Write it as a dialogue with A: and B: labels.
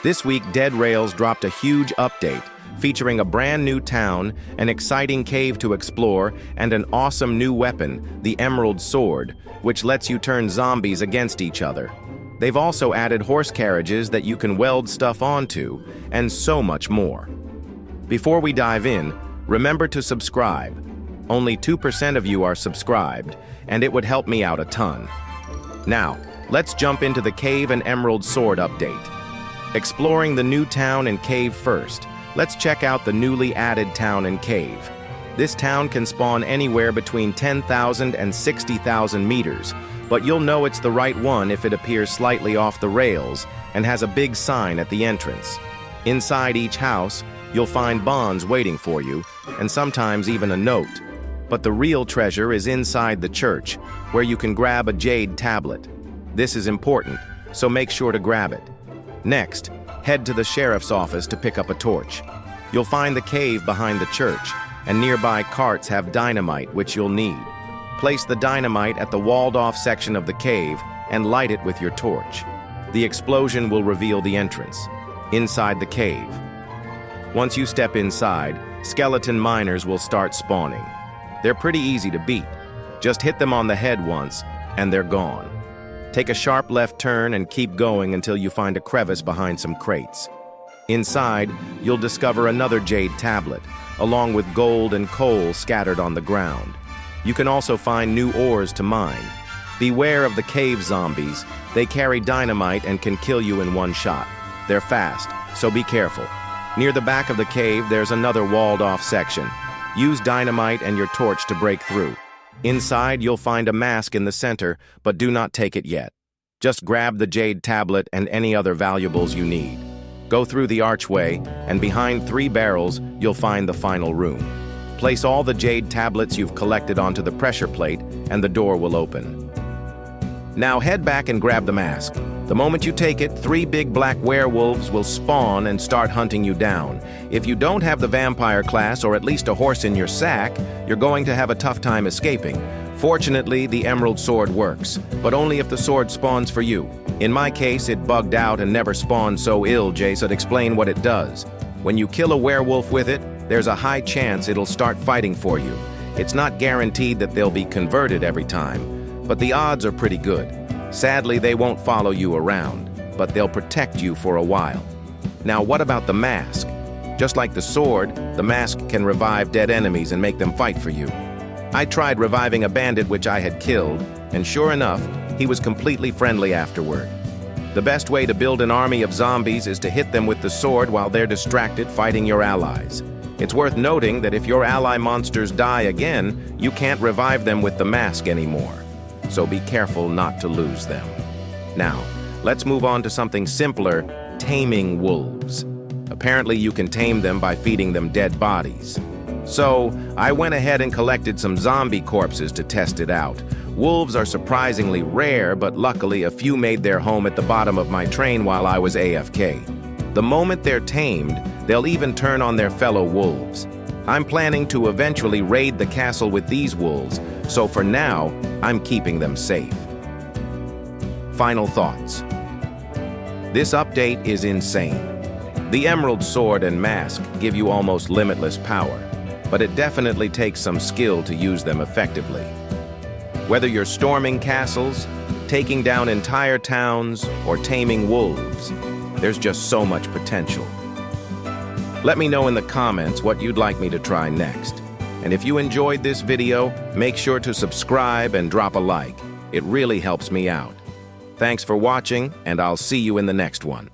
A: This week, Dead Rails dropped a huge update, featuring a brand new town, an exciting cave to explore, and an awesome new weapon, the Emerald Sword, which lets you turn zombies against each other. They've also added horse carriages that you can weld stuff onto, and so much more. Before we dive in, remember to subscribe. Only 2% of you are subscribed, and it would help me out a ton. Now, let's jump into the Cave and Emerald Sword update. Exploring the new town and cave first, let's check out the newly added town and cave. This town can spawn anywhere between 10,000 and 60,000 meters, but you'll know it's the right one if it appears slightly off the rails and has a big sign at the entrance. Inside each house, you'll find bonds waiting for you, and sometimes even a note. But the real treasure is inside the church, where you can grab a jade tablet. This is important, so make sure to grab it. Next, head to the sheriff's office to pick up a torch. You'll find the cave behind the church, and nearby carts have dynamite, which you'll need. Place the dynamite at the walled-off section of the cave and light it with your torch. The explosion will reveal the entrance, inside the cave. Once you step inside, skeleton miners will start spawning. They're pretty easy to beat. Just hit them on the head once, and they're gone. Take a sharp left turn and keep going until you find a crevice behind some crates. Inside, you'll discover another jade tablet, along with gold and coal scattered on the ground. You can also find new ores to mine. Beware of the cave zombies. They carry dynamite and can kill you in one shot. They're fast, so be careful. Near the back of the cave, there's another walled-off section. Use dynamite and your torch to break through. Inside, you'll find a mask in the center, but do not take it yet. Just grab the jade tablet and any other valuables you need. Go through the archway, and behind 3 barrels, you'll find the final room. Place all the jade tablets you've collected onto the pressure plate, and the door will open. Now head back and grab the mask. The moment you take it, 3 big black werewolves will spawn and start hunting you down. If you don't have the vampire class or at least a horse in your sack, you're going to have a tough time escaping. Fortunately, the Emerald Sword works, but only if the sword spawns for you. In my case, it bugged out and never spawned, so Jason, explain what it does. When you kill a werewolf with it, there's a high chance it'll start fighting for you. It's not guaranteed that they'll be converted every time, but the odds are pretty good. Sadly, they won't follow you around, but they'll protect you for a while. Now, what about the mask? Just like the sword, the mask can revive dead enemies and make them fight for you. I tried reviving a bandit which I had killed, and sure enough, he was completely friendly afterward. The best way to build an army of zombies is to hit them with the sword while they're distracted fighting your allies. It's worth noting that if your ally monsters die again, you can't revive them with the mask anymore. So be careful not to lose them. Now, let's move on to something simpler, taming wolves. Apparently you can tame them by feeding them dead bodies. So, I went ahead and collected some zombie corpses to test it out. Wolves are surprisingly rare, but luckily a few made their home at the bottom of my train while I was AFK. The moment they're tamed, they'll even turn on their fellow wolves. I'm planning to eventually raid the castle with these wolves, so for now, I'm keeping them safe. Final thoughts. This update is insane. The Emerald Sword and Mask give you almost limitless power, but it definitely takes some skill to use them effectively. Whether you're storming castles, taking down entire towns, or taming wolves, there's just so much potential. Let me know in the comments what you'd like me to try next. And if you enjoyed this video, make sure to subscribe and drop a like. It really helps me out. Thanks for watching, and I'll see you in the next one.